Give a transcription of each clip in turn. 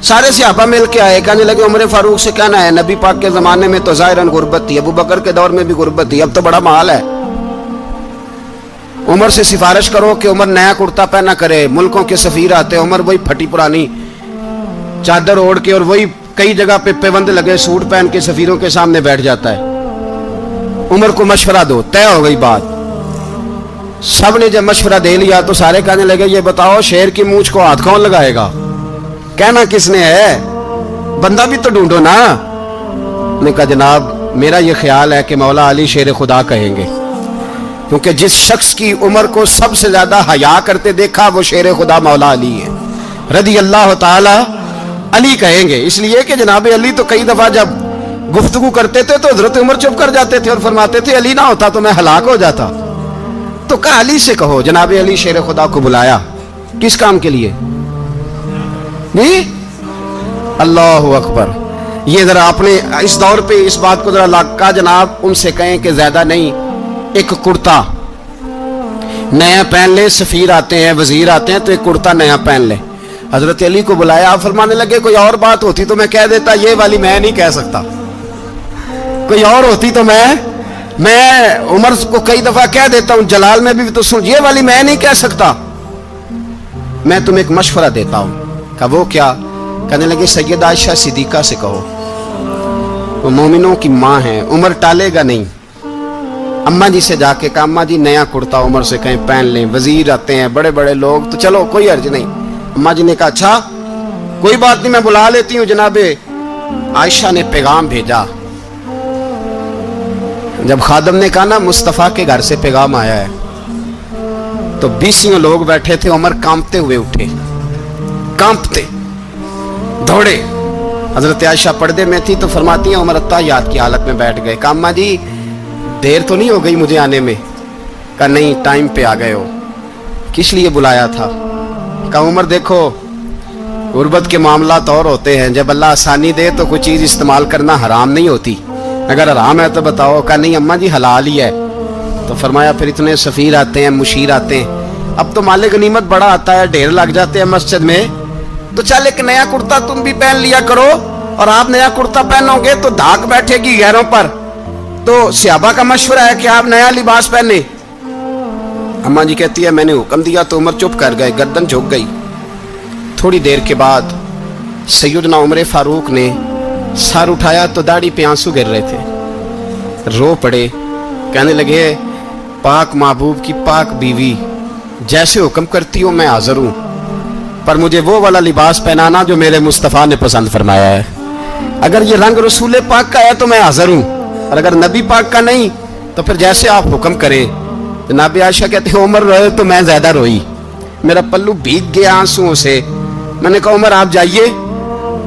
सारे सहाबा मिल के आए, कहने लगे उमर फारूक से कहना है नबी पाक के जमाने में तो ज़ाहिरन गुर्बत थी, अबू बकर के दौर में भी गुर्बत थी, अब तो बड़ा माल है। उमर से सिफारिश करो कि उमर नया कुर्ता पहना करे। मुल्कों के सफीर आते, उमर वही फटी पुरानी चादर ओढ़ के और वही कई जगह पे पेबंद लगे सूट पहन के सफीरों के सामने बैठ जाता है। उमर को मशवरा दो, तय हो गई बात। सब ने जब मशवरा दे लिया तो सारे कहने लगे ये बताओ शेर की मूंछ को हाथ कौन लगाएगा? कहना किसने है, बंदा भी तो ढूंढो ना। ने कहा जनाब मेरा ये ख्याल है कि मौला अली शेर खुदा कहेंगे, क्योंकि जिस शख्स की उमर को सबसे ज्यादा हया करते देखा वो शेर खुदा मौला अली है, रदी अल्लाह ताला अली कहेंगे। इसलिए कि जनाब अली तो कई दफा जब गुफ्तगू करते थे तो हजरत उमर चुप कर जाते थे और फरमाते थे अली ना होता तो मैं हलाक हो जाता। तो कहा अली से कहो। जनाब अली शेर खुदा को बुलाया, किस काम के लिए? नहीं, अल्लाह अकबर। ये जरा अपने इस दौर पे इस बात को जरा लगा जनाब उनसे कहें कि ज्यादा नहीं, एक कुर्ता नया पहन ले। सफीर आते हैं, वजीर आते हैं तो एक कुर्ता नया पहन ले। हजरत अली को बुलाया। आप फरमाने लगे कोई और बात होती तो मैं कह देता, ये वाली मैं नहीं कह सकता। कोई और होती तो मैं उमर को कई दफा कह देता हूं, जलाल में भी तो सुन, ये वाली मैं नहीं कह सकता। मैं तुम्हें एक मशवरा देता हूं। कहा वो क्या? कहने लगे सैयदा आयशा सिद्दीका से कहो, वो मोमिनों की माँ है, उमर टालेगा नहीं। अम्मा जी से जाके कहा अम्मा जी नया कुर्ता उमर से कहीं पहन लें, वजीर आते हैं बड़े बड़े लोग, तो चलो कोई अर्ज नहीं। अम्मा जी ने कहा अच्छा कोई बात नहीं मैं बुला लेती हूँ। जनाबे आयशा ने पैगाम भेजा। जब खादम ने कहा ना मुस्तफा के घर से पैगाम आया है, तो 20 लोग बैठे थे। उमर कांपते हुए उठे, कांपते दौड़े। हजरत आयशा पर्दे में थी तो फरमाती है उमर अत्ताहियात की हालत में बैठ गए। कहा अम्मा जी देर तो नहीं हो गई मुझे आने में? कहा नहीं टाइम पे आ गए हो। किस लिए बुलाया था? कहा उमर देखो गुर्बत के मामलात और होते हैं, जब अल्लाह आसानी दे तो कोई चीज इस्तेमाल करना हराम नहीं होती, अगर हराम है तो बताओ। कहा नहीं अम्मा जी हलाल ही है। तो फरमाया फिर इतने सफीर आते हैं, मुशीर आते हैं, अब तो माले गनीमत बड़ा आता है, ढेर लग जाते हैं मस्जिद में, तो चल एक नया कुर्ता तुम भी पहन लिया करो। और आप नया कुर्ता पहनोगे तो धाक बैठेगी गैरों पर। तो सहाबा का मशवरा है कि आप नया लिबास पहने। अम्मा जी कहती है मैंने हुक्म दिया तो उमर चुप कर गए, गर्दन झुक गई। थोड़ी देर के बाद सैयदना उमर फारूक ने सर उठाया तो दाढ़ी पे आंसू गिर रहे थे, रो पड़े। कहने लगे पाक महबूब की पाक बीवी जैसे हुक्म करती हो मैं हाजिर हूं, पर मुझे वो वाला लिबास पहनाना जो मेरे मुस्तफ़ा ने पसंद फरमाया है। अगर ये रंग रसूल पाक का है तो मैं हाजिर हूं, और अगर नबी पाक का नहीं तो फिर जैसे आप हुक्म करें। जनाब आयशा कहते हैं उमर रोए तो मैं ज्यादा रोई, मेरा पल्लू भीग गया आंसुओं से। मैंने कहा उमर आप जाइए।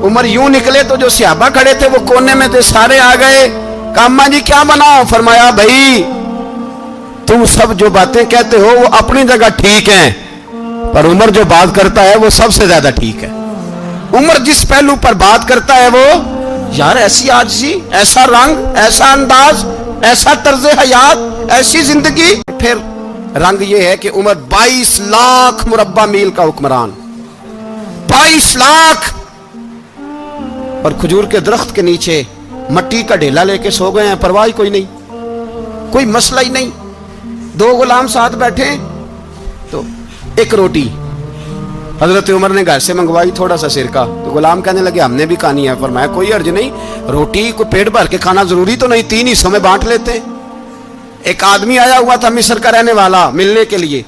उमर यूं निकले तो जो सहाबा खड़े थे वो कोने में थे, सारे आ गए। कहा अम्मा जी क्या बनाओ? फरमाया भाई तुम सब जो बातें कहते हो वो अपनी जगह ठीक हैं, पर उमर जो बात करता है वो सबसे ज्यादा ठीक है। उमर जिस पहलू पर बात करता है वो यार ऐसी आजिज़ी, ऐसा रंग, ऐसा अंदाज, ऐसा तर्ज हयात, ऐसी जिंदगी। फिर रंग ये है कि उमर 22 लाख मुरब्बा मील का हुक्मरान, 22 लाख, और खजूर के दरख्त के नीचे मट्टी का ढेला लेके सो गए हैं, परवाह कोई नहीं, कोई मसला ही नहीं। 2 गुलाम साथ बैठे तो एक रोटी हजरत उमर ने घर से मंगवाई, थोड़ा सा सिरका, तो गुलाम कहने लगे हमने भी खानी है। फरमाया कोई अर्ज नहीं, रोटी को पेट भर के खाना जरूरी तो नहीं, 3 हिस्सों में बांट लेते। एक आदमी आया हुआ था मिस्र का रहने वाला मिलने के लिए,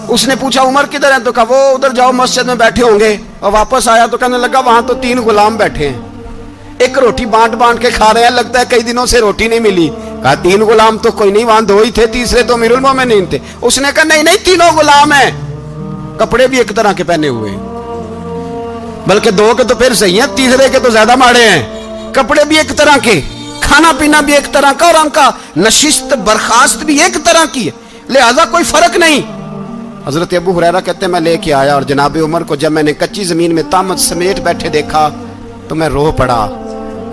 उसने पूछा उमर किधर है? तो कहा वो उधर जाओ मस्जिद में बैठे होंगे। और वापस आया तो कहने लगा वहां तो 3 गुलाम बैठे हैं, एक रोटी बांट बांट के खा रहे हैं, लगता है कई दिनों से रोटी नहीं मिली। कहा 3 गुलाम तो कोई नहीं, वहां 2 ही थे, तीसरे तो अमीरुल मोमिनीन थे। उसने कहा नहीं नहीं 3 गुलाम हैं, कपड़े भी एक तरह के पहने हुए, बल्कि 2 के तो फिर सही है, तीसरे के तो ज्यादा माड़े हैं। कपड़े भी एक तरह के, खाना पीना भी एक तरह का, और उनका नशिस्त बर्खास्त भी एक तरह की है, लिहाजा कोई फर्क नहीं। हजरत अबू हुरैरा कहते हैं मैं लेके आया, और जनाब उमर को जब मैंने कच्ची जमीन में तामत समेट बैठे देखा तो मैं रो पड़ा।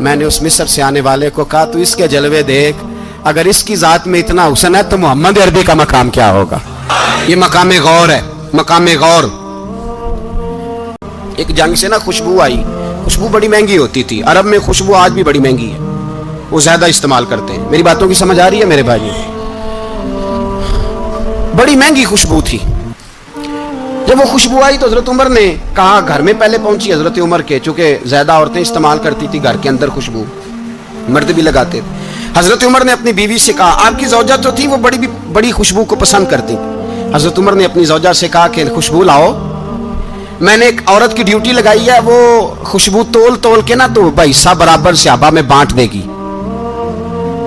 मैंने उस मिस्र से आने वाले को कहा तू इसके जलवे देख, अगर इसकी जात में इतना हुस्न है तो मोहम्मद अरबी का मकाम क्या होगा। ये मकाम गौर है, मकाम गौर। ایک जंग से ना खुशबू आई, खुशबू बड़ी महंगी होती थी. अरब में खुशबू आज भी बड़ी महंगी है, वो ज्यादा इस्तेमाल करते हैं. मेरी बातों की समझ आ रही है मेरे भाई? बड़ी महंगी खुशबू थी. जब वो खुशबू आई तो हजरत उमर ने कहा, घर में पहले पहुंची हजरत उमर के, चूंकि ज्यादा औरतें इस्तेमाल करती थी घर के अंदर खुशबू, मर्द भी लगाते थे. हजरत उमर ने अपनी बीवी से कहा, आपकी ज़ौजा तो थी वो बड़ी खुशबू को पसंद करती. हजरत उमर ने अपनी ज़ौजा से कहा कि खुशबू लाओ, मैंने एक औरत की ड्यूटी लगाई है, वो खुशबू तोल तोल के ना तो भाई सा बराबर सहाबा में बांट देगी.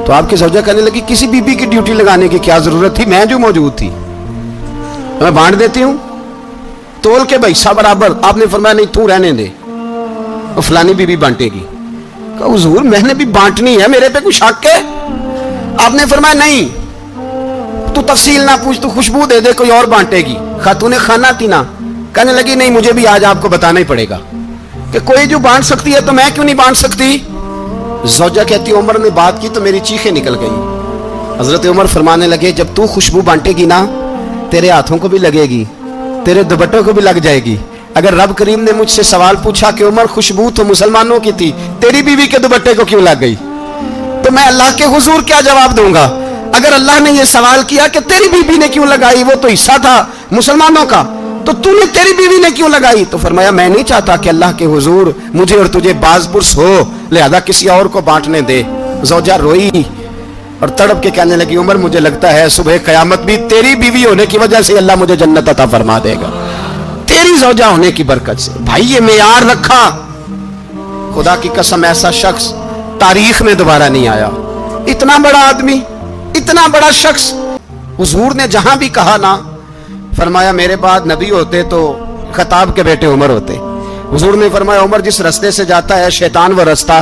तो आपकी ज़ौजा कहने लगी, किसी बीबी की ड्यूटी लगाने की क्या जरूरत थी, मैं जो मौजूद थी मैं बांट देती हूं तोल के भाई सा बराबर. आपने फरमाया नहीं तू रहने दे, वो फलानी बीबी बांटेगी. कहा हुजूर मैंने भी बांटनी है, मेरे पे कुछ शक है? आपने फरमाया नहीं, तू तफसील ना पूछ, तू खुशबू दे दे, कोई और बांटेगी. खातूने खाना थी ना, कहने लगी नहीं मुझे भी आज आपको बताना ही पड़ेगा कि कोई जो बांट सकती है तो मैं क्यों नहीं बांट सकती. ज़ौजा कहती उमर ने बात की तो मेरी चीखें निकल गई. हजरत उमर फरमाने लगे, जब तू खुशबू बांटेगी ना तेरे हाथों को भी लगेगी, तेरे दुपट्टों को भी लग जाएगी. अगर रब करीम ने मुझसे सवाल पूछा कि उमर खुशबू तो मुसलमानों की थी, तेरी बीवी के दुपट्टे को क्यों लग गई, तो मैं अल्लाह के हुजूर क्या जवाब दूंगा. अगर अल्लाह ने यह सवाल किया कि तेरी बीवी ने क्यों लगाई, वो तो हिस्सा था मुसलमानों का, तो तूने तेरी बीवी ने क्यों लगाई. तो फरमाया मैं नहीं चाहता कि अल्लाह के हुजूर मुझे और तुझे बाज़पुरस हो, लिहाजा किसी और को बांटने दे. ज़ौजा रोई और तड़प के कहने लगी, उमर मुझे लगता है सुबह कयामत भी तेरी बीवी होने की वजह से अल्लाह मुझे जन्नत अता फरमा देगा, तेरी ज़ौजा होने की बरकत से. भाई ये मेयार रखा, खुदा की कसम ऐसा शख्स तारीख में दोबारा नहीं आया. इतना बड़ा आदमी, इतना बड़ा शख्स. हुजूर ने जहां भी कहा ना, फरमाया मेरे बाद नबी होते तो खताब के बेटे उमर होते. हुजूर ने फरमाया उमर जिस रास्ते से जाता है शैतान वो रास्ता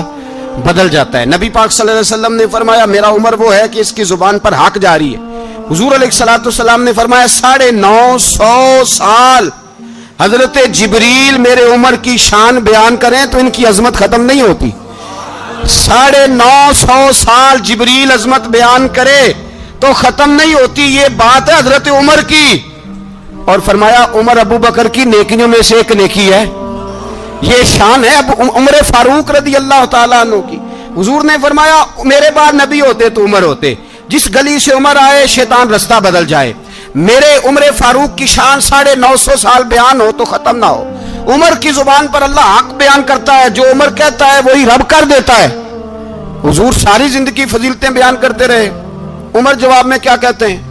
बदल जाता है. नबी पाक सल्लल्लाहु अलैहि वसल्लम ने फरमाया मेरा उमर वो है कि इसकी जुबान पर हक जारी है. हुजूर अलैहिस्सलाम ने फरमाया 950 साल हजरत जिब्रील मेरे उमर की शान बयान करें तो इनकी अजमत खत्म नहीं होती. 950 साल जिब्रील अजमत बयान करे तो खत्म नहीं होती. ये बात है हजरत उमर की. और फरमाया उमर अबू बकर की नेकियों में से एक नेकी है, ये शान है अब उमर फारूक रदी अल्लाह ताला अन्हु की. हुजूर ने फरमाया मेरे बाद नबी होते तो उमर होते, जिस गली से उमर आए शैतान रास्ता बदल जाए. मेरे उमर फारूक की शान 950 साल बयान हो तो खत्म ना हो. उमर की जुबान पर अल्लाह हक बयान करता है, जो उमर कहता है वही रब कर देता है. हुजूर सारी जिंदगी फजीलतें बयान करते रहे, उमर जवाब में क्या कहते हैं?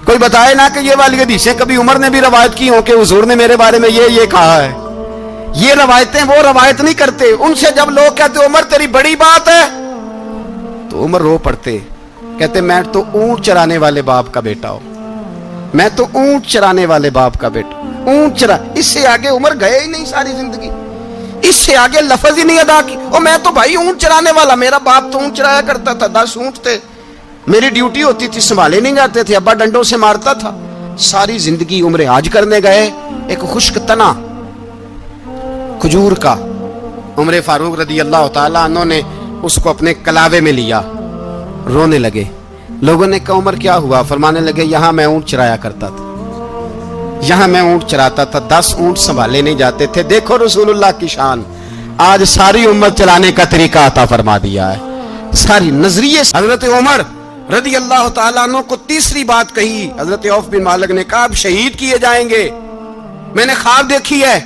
कोई बताए ना कि ये वाली हदीसें कभी उमर ने भी रवायत की हो कि हुजूर ने मेरे बारे में ये कहा है. ये रवायतें वो रवायत नहीं करते. उनसे जब लोग कहते उमर तेरी बड़ी बात है तो उमर रो पड़ते, कहते मैं तो ऊंट चराने वाले बाप का बेटा हूं, मैं तो ऊंट चराने वाले बाप का बेटा. ऊंट चरा, इससे आगे उमर गए ही नहीं सारी जिंदगी, इससे आगे लफ्ज ही नहीं अदा की. और मैं तो भाई ऊंट चराने वाला, मेरा बाप तो ऊंट चराया करता था, 10 ऊंट थे, मेरी ड्यूटी होती थी, संभाले नहीं जाते थे, अब्बा डंडों से मारता था. सारी जिंदगी उम्र हाज करने गए, एक खुश्क तना खजूर का उमर फारूक रदी अल्लाह ताला अन्हु ने उसको अपने कलावे में लिया, रोने लगे. लोगों ने कहा उमर क्या हुआ? फरमाने लगे यहां मैं ऊंट चराया करता था, यहां मैं ऊंट चराता था, 10 ऊंट संभाले नहीं जाते थे. देखो रसूलुल्लाह की शान, आज सारी उम्मत चलाने का तरीका अता फरमा दिया है. सारी नजरिए हजरत उमर रदी अल्लाह ताला अन्हु को तीसरी बात कही. हजरत औफ बिन मालिक ने कहा अब शहीद किए जाएंगे, मैंने ख्वाब देखी है.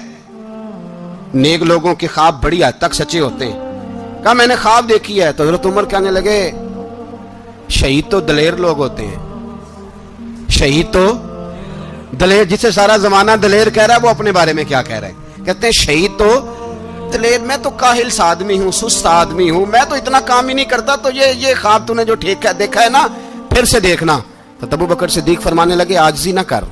नेक लोगों के ख्वाब बड़ी हद तक सच्चे होते हैं. कहा मैंने ख्वाब देखी है. तो हजरत उमर कहने लगे शहीद तो दलेर लोग होते हैं, शहीद तो दलेर, जिसे सारा जमाना दलेर कह रहा है वो अपने बारे में क्या कह रहे हैं? कहते हैं शहीद तो दलेर, मैं तो काहिल सा आदमी हूं, सुस्त आदमी हूं, मैं तो इतना काम ही नहीं करता. तो ये ख्वाब तूने जो ठीक देखा है ना, फिर से देखना. तो अबू बकर सिद्दीक फरमाने लगे आजिज़ी ना कर,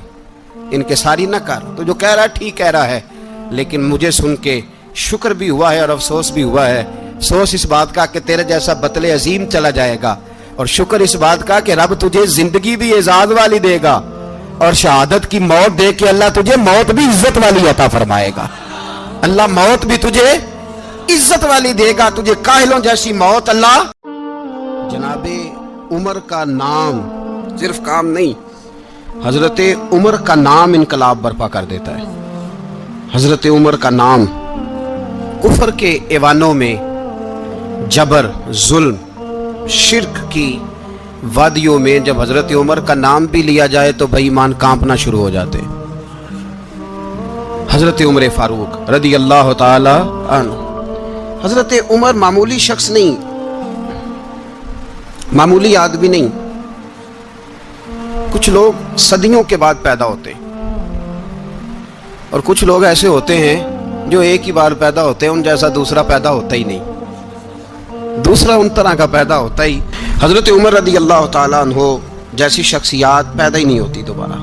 इनकिसारी ना कर, तो जो कह रहा है ठीक कह रहा है, लेकिन मुझे सुन के शुक्र भी हुआ है और अफसोस भी हुआ है. अफसोस इस बात का कि तेरे जैसा बतले अजीम चला जाएगा, और शुक्र इस बात का कि रब तुझे जिंदगी भी एजाज वाली देगा, और शहादत की मौत दे के अल्लाह तुझे मौत भी इज्जत वाली अता फरमाएगा. अल्लाह मौत भी तुझे इज्जत वाली देगा, तुझे काहिलों जैसी मौत अल्लाह. जनाबे उमर का नाम सिर्फ काम नहीं, हजरत उमर का नाम इनकलाब बर्पा कर देता है. हजरत उमर का नाम कुफर के ऐवानों में, जबर, जुल्म, शिर्क की वादियों में जब हजरत उमर का नाम भी लिया जाए तो बेईमान कांपना शुरू हो जाते। हजरत उमर फारूक रदी अल्लाह ताला अन्हु। हजरत उमर मामूली शख्स नहीं, मामूली आदमी नहीं। कुछ लोग सदियों के बाद पैदा होते हैं और कुछ लोग ऐसे होते हैं जो एक ही बार पैदा होते हैं, उन जैसा दूसरा पैदा होता ही नहीं, दूसरा उन तरह का पैदा होता ही। हजरत उमर रदी अल्लाह ताला अन्हु जैसी शख्सियात पैदा ही नहीं होती दोबारा।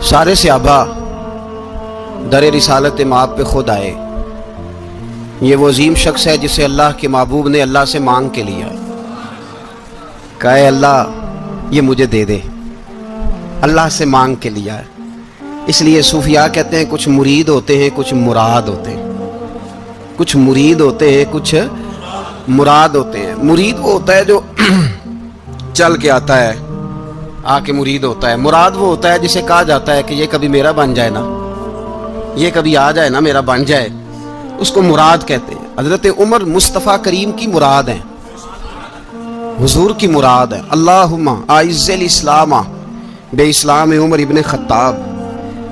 सारे सहाबा दर रिसालत माब पे खुद आए। ये वो अजीम शख्स है जिसे अल्लाह के महबूब ने अल्लाह से मांग के लिया, कहे अल्लाह ये मुझे दे दे, अल्लाह से मांग के लिया है। इसलिए सूफिया कहते हैं कुछ मुरीद होते हैं, कुछ मुराद होते हैं। कुछ मुरीद होते हैं, कुछ मुराद होते हैं। मुरीद वो होता है जो चल के आता है, आके मुरीद होता है। मुराद वो होता है जिसे कहा जाता है कि ये कभी मेरा बन जाए ना, ये कभी आ जाए ना, मेरा बन जाए, उसको मुराद कहते हैं। हजरत उमर मुस्तफ़ा करीम की मुराद है, हुजूर की मुराद है। अल्लाहुम्मा आइज़्ज़िल इस्लामा बे इस्लाम उमर इब्ने खत्ताब,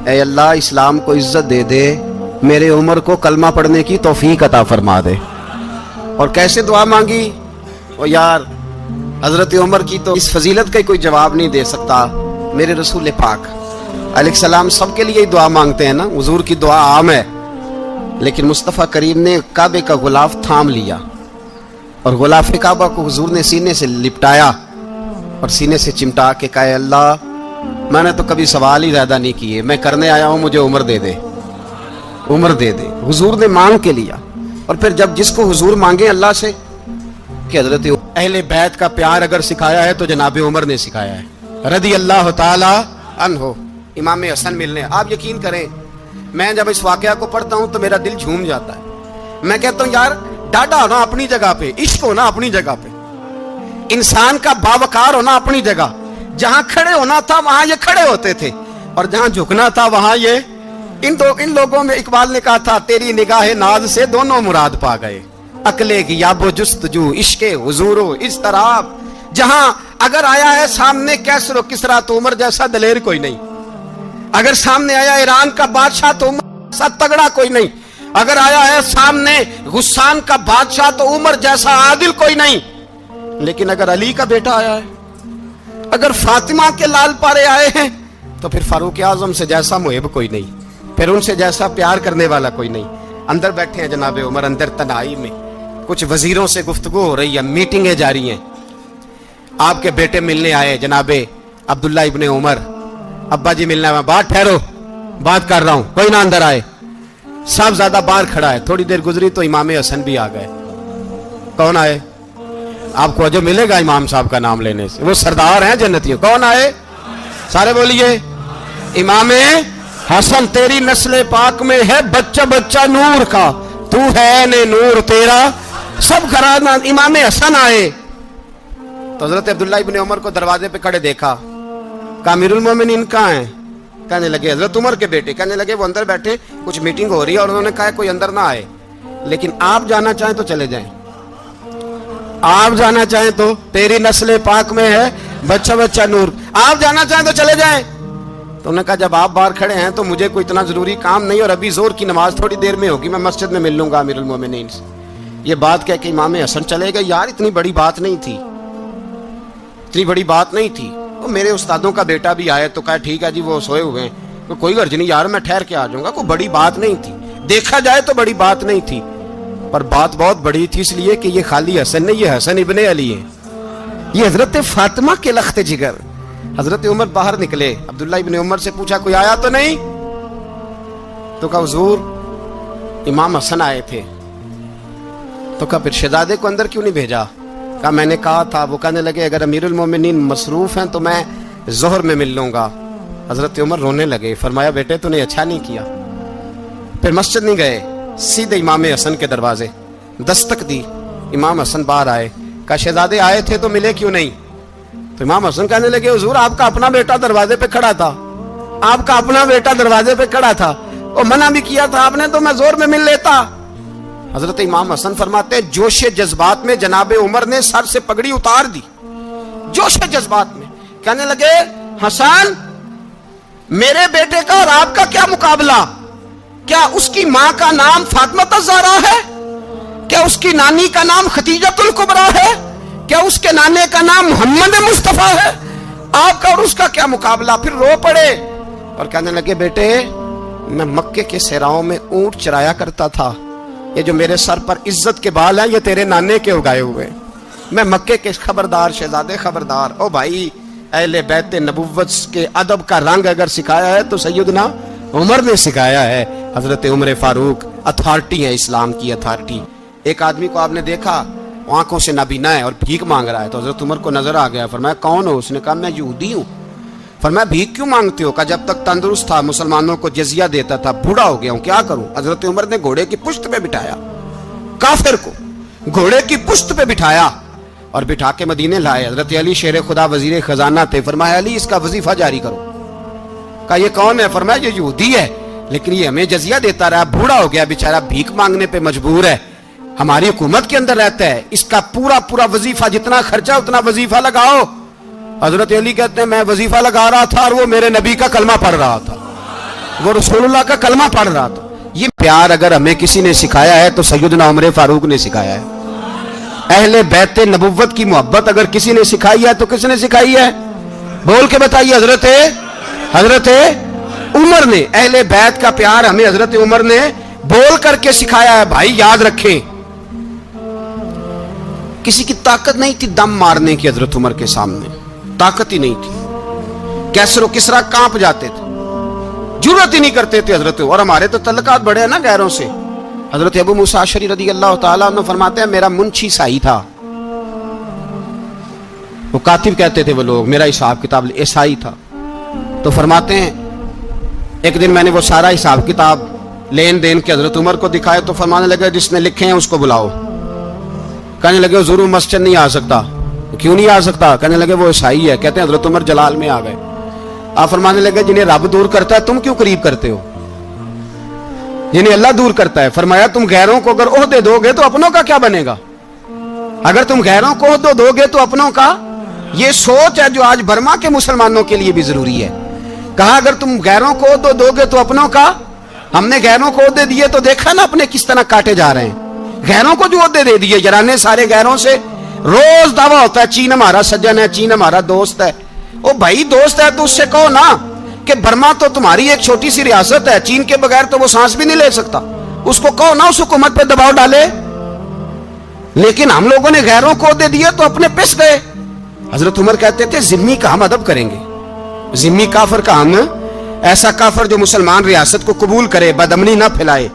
ऐ अल्लाह इस्लाम को इज्जत दे दे, मेरे उमर को कलमा पढ़ने की तौफीक अता फरमा दे। और कैसे दुआ मांगी? ओ यार, हजरत उमर की तो इस फजीलत का कोई जवाब नहीं दे सकता। मेरे रसूल पाक अलैहिस्सलाम सबके लिए ही दुआ मांगते हैं ना, हुजूर की दुआ आम है, लेकिन मुस्तफ़ा करीम ने काबे का गुलाफ थाम लिया और गुलाफ काबा को हुजूर ने सीने से लिपटाया और सीने से चिमटा के कहा, अल्लाह मैंने तो कभी सवाल ही ज़्यादा नहीं किए, मैं करने आया हूँ, मुझे उम्र दे दे, उम्र दे दे। हुजूर ने मांग के लिया। और फिर जब जिसको हुजूर मांगे अल्लाह से कि हजरत अहले बैत का प्यार अगर सिखाया है तो जनाब उमर ने सिखाया है रदी अल्लाह ताला अन्हु। इमाम हसन मिलने, आप यकीन करें, मैं जब इस वाकया को पढ़ता हूँ तो मेरा दिल झूम जाता है। मैं कहता हूँ यार, डाडा होना अपनी जगह पे, इश्क होना अपनी जगह पे, इंसान का बावकार होना अपनी जगह। जहां खड़े होना था वहां ये खड़े होते थे और जहां झुकना था वहां ये इन लोगों में इकबाल ने कहा था, तेरी निगाह नाज से दोनों मुराद पा गए, अकले की याबो जुस्तजू इश्के हुजूरो इस तरह। जहां अगर आया है सामने कैसरो किसरा तो उमर जैसा दलेर कोई नहीं, अगर सामने आया ईरान का बादशाह तो उमर जैसा तगड़ा कोई नहीं, अगर आया है सामने गुस्सान का बादशाह तो उमर जैसा आदिल कोई नहीं। लेकिन अगर अली का बेटा आया है, अगर फातिमा के लाल पारे आए हैं, तो फिर फारूक आजम से जैसा मुहिब कोई नहीं, फिर उनसे जैसा प्यार करने वाला कोई नहीं। अंदर बैठे हैं जनाब उमर, अंदर तनाई में कुछ वजीरों से गुफ्तगू हो रही है, मीटिंगें जारी हैं। आपके बेटे मिलने आए जनाबे अब्दुल्ला इब्ने उमर, अब्बा जी मिलने आए, बात ठहरो, बात कर रहा हूं, कोई ना अंदर आए। साहब ज्यादा बाहर खड़ा है। थोड़ी देर गुजरी तो इमाम हसन भी आ गए। कौन आए? आपको अजब मिलेगा इमाम साहब का नाम लेने से, वो सरदार हैं जन्नतियों। कौन आए? सारे बोलिए, इमाम हसन, तेरी नस्ल पाक में है बच्चा बच्चा नूर का, तू है ने नूर तेरा सब घराना। इमाम हसन आए तो हजरत अब्दुल्ला इब्ने उमर को दरवाजे पे खड़े देखा, कहा अमीरुल मोमिनीन कहाँ हैं? कहने लगे हजरत उमर के बेटे। कहने लगे वो अंदर बैठे, कुछ मीटिंग हो रही है और उन्होंने कहा कोई अंदर ना आए, लेकिन आप जाना चाहें तो चले जाएं, आप जाना चाहें तो, तेरी नस्ल पाक में है बच्चा बच्चा नूर, आप जाना चाहें तो चले जाएं। तो उन्होंने कहा जब आप बाहर खड़े हैं तो मुझे कोई इतना जरूरी काम नहीं, और अभी जोर की नमाज थोड़ी देर में होगी, मैं मस्जिद में मिल लूंगा अमीरुल मोमिनीन से। ये बात कह के इमाम हसन चले गए। यार इतनी बड़ी बात नहीं थी, इतनी बड़ी बात नहीं थी। तो मेरे उस्तादों का बेटा भी आया तो कहा ठीक है जी, वो सोए हुए हैं, तो कोई गर्ज नहीं यार, मैं ठहर के आ जाऊंगा, कोई बड़ी बात नहीं थी। देखा जाए तो बड़ी बात नहीं थी, पर बात बहुत बड़ी थी, इसलिए कि ये खाली हसन नहीं, ये हसन इब्ने अली है, ये हजरत फातिमा के लख्त जिगर। हजरत उमर बाहर निकले, अब्दुल्ला इब्ने उमर से पूछा कोई आया तो नहीं? तो कहा हुजूर इमाम हसन आए थे। तो कहा फिर शहजादे को अंदर क्यों नहीं भेजा? कहा मैंने कहा था। वो कहने लगे अगर अमीरुल मोमिनीन मसरूफ हैं तो मैं जोहर में मिल लूंगा। हजरत उमर रोने लगे, फरमाया बेटे तूने अच्छा नहीं किया। फिर मस्जिद नहीं गए, सीधे इमाम हसन के दरवाजे दस्तक दी। इमाम हसन बाहर आए, कहा शहजादे आए थे तो मिले क्यों नहीं? तो इमाम हसन कहने लगे हुजूर आपका अपना बेटा दरवाजे पे खड़ा था, आपका अपना बेटा दरवाजे पे खड़ा था, اور منع بھی کیا تھا آپ نے تو میں زور میں مل لیتا. حضرت امام حسن فرماتے ہیں جوش جذبات میں جناب عمر نے سر سے پگڑی اتار دی. جوش جذبات میں کہنے لگے حسن میرے بیٹے کا اور آپ کا کیا مقابلہ؟ کیا اس کی ماں کا نام فاطمہ الزہرا ہے؟ کیا اس کی نانی کا نام خدیجۃ الکبریٰ ہے؟ کیا اس کے نانے کا نام محمد مصطفیٰ ہے؟ آپ کا اور اس کا کیا مقابلہ؟ پھر رو پڑے اور کہنے لگے بیٹے میں مکے کے صحراؤں میں اونٹ چرایا کرتا تھا. یہ جو میرے سر پر عزت کے بال ہیں یہ تیرے نانے کے اگائے ہوئے. میں مکے کے خبردار شہزادے خبردار. او بھائی اہل بیت نبوت کے ادب کا رنگ اگر سکھایا ہے تو سیدنا عمر نے سکھایا ہے. حضرت عمر فاروق اتھارٹی ہے اسلام کی اتھارٹی. ایک آدمی کو آپ نے دیکھا آنکھوں سے نابینا ہے اور بھیک مانگ رہا ہے تو حضرت عمر کو نظر آ گیا. فرمایا کون ہو؟ اس نے کہا میں یہودی ہوں. فرمایا بھیک کیوں مانگتے ہو؟ کہا جب تک تندرست تھا مسلمانوں کو جزیہ دیتا تھا, بوڑھا ہو گیا ہوں کیا کروں. حضرت عمر نے گھوڑے کی پشت پہ بٹھایا, کافر کو گھوڑے کی پشت پہ بٹھایا اور بٹھا کے مدینے لائے. حضرت علی شیر خدا وزیر خزانہ تھے. فرمایا علی اس کا وظیفہ جاری کرو. کہا یہ کون ہے؟ فرمایا یہ یہودی ہے لیکن یہ ہمیں جزیہ دیتا رہا, بوڑھا ہو گیا بیچارہ, بھیک مانگنے پہ مجبور ہے, ہماری حکومت کے اندر رہتا ہے, اس کا پورا وظیفہ جتنا خرچہ اتنا وظیفہ لگاؤ. حضرت علی کہتے ہیں میں وظیفہ لگا رہا تھا اور وہ میرے نبی کا کلمہ پڑھ رہا تھا, وہ رسول اللہ کا کلمہ پڑھ رہا تھا. یہ پیار اگر ہمیں کسی نے سکھایا ہے تو سیدنا عمر فاروق نے سکھایا ہے. اہل بیت نبوت کی محبت اگر کسی نے سکھائی ہے تو کس نے سکھائی ہے؟ بول کے بتائیے. حضرت عمر نے. اہل بیت کا پیار ہمیں حضرت عمر نے بول کر کے سکھایا ہے. بھائی یاد رکھیں کسی کی طاقت نہیں تھی دم مارنے کی. حضرت عمر کے سامنے طاقت ہی نہیں تھی. کیسر و کسرا کانپ جاتے تھے, جرأت ہی نہیں کرتے تھے حضرت. اور ہمارے تو تعلقات بڑے ہیں نا غیروں سے. حضرت ابو موسیٰ اشعری رضی اللہ تعالیٰ عنہ فرماتے ہیں میرا منشی عیسائی تھا. وہ کاتب کہتے تھے وہ لوگ, میرا حساب کتاب عیسائی تھا. تو فرماتے ہیں ایک دن میں نے وہ سارا حساب کتاب لین دین کے حضرت عمر کو دکھائے تو فرمانے لگے جس نے لکھے ہیں اس کو بلاؤ. کہنے لگے ضرور مسجد نہیں آ سکتا. کیوں نہیں آ سکتا؟ کہنے لگے وہ عیسائی ہے. کہتے ہیں حضرت عمر جلال میں آ گئے. آپ فرمانے لگے جنہیں رب دور کرتا ہے تم کیوں قریب کرتے ہو؟ جنہیں اللہ دور کرتا ہے. فرمایا تم غیروں کو اگر عہدے دو گے تو اپنوں کا کیا بنے گا؟ اگر تم غیروں کو عہدے دو گے تو اپنوں کا. یہ سوچ ہے جو آج برما کے مسلمانوں کے لیے بھی ضروری ہے. کہا اگر تم غیروں کو عہدے دو گے تو اپنوں کا. ہم نے غیروں کو عہدے دیے تو دیکھا نا اپنے کس طرح کاٹے جا رہے ہیں. غیروں کو جو عہدے دے دیے یارانے سارے غیروں سے. روز دعویٰ ہوتا ہے چین ہمارا سجن ہے, چین ہمارا دوست ہے. او بھائی دوست ہے تو اس سے کہو نا کہ برما تو تمہاری ایک چھوٹی سی ریاست ہے, چین کے بغیر تو وہ سانس بھی نہیں لے سکتا. اس کو کہو نا اس حکومت پہ دباؤ ڈالے. لیکن ہم لوگوں نے غیروں کو عہدے دیے تو اپنے پس گئے. حضرت عمر کہتے تھے ذمہ کا ہم ادب کریں گے, ذمہ کافر کا ہم, ایسا کافر جو مسلمان ریاست کو قبول کرے بدامنی نہ پھیلائے,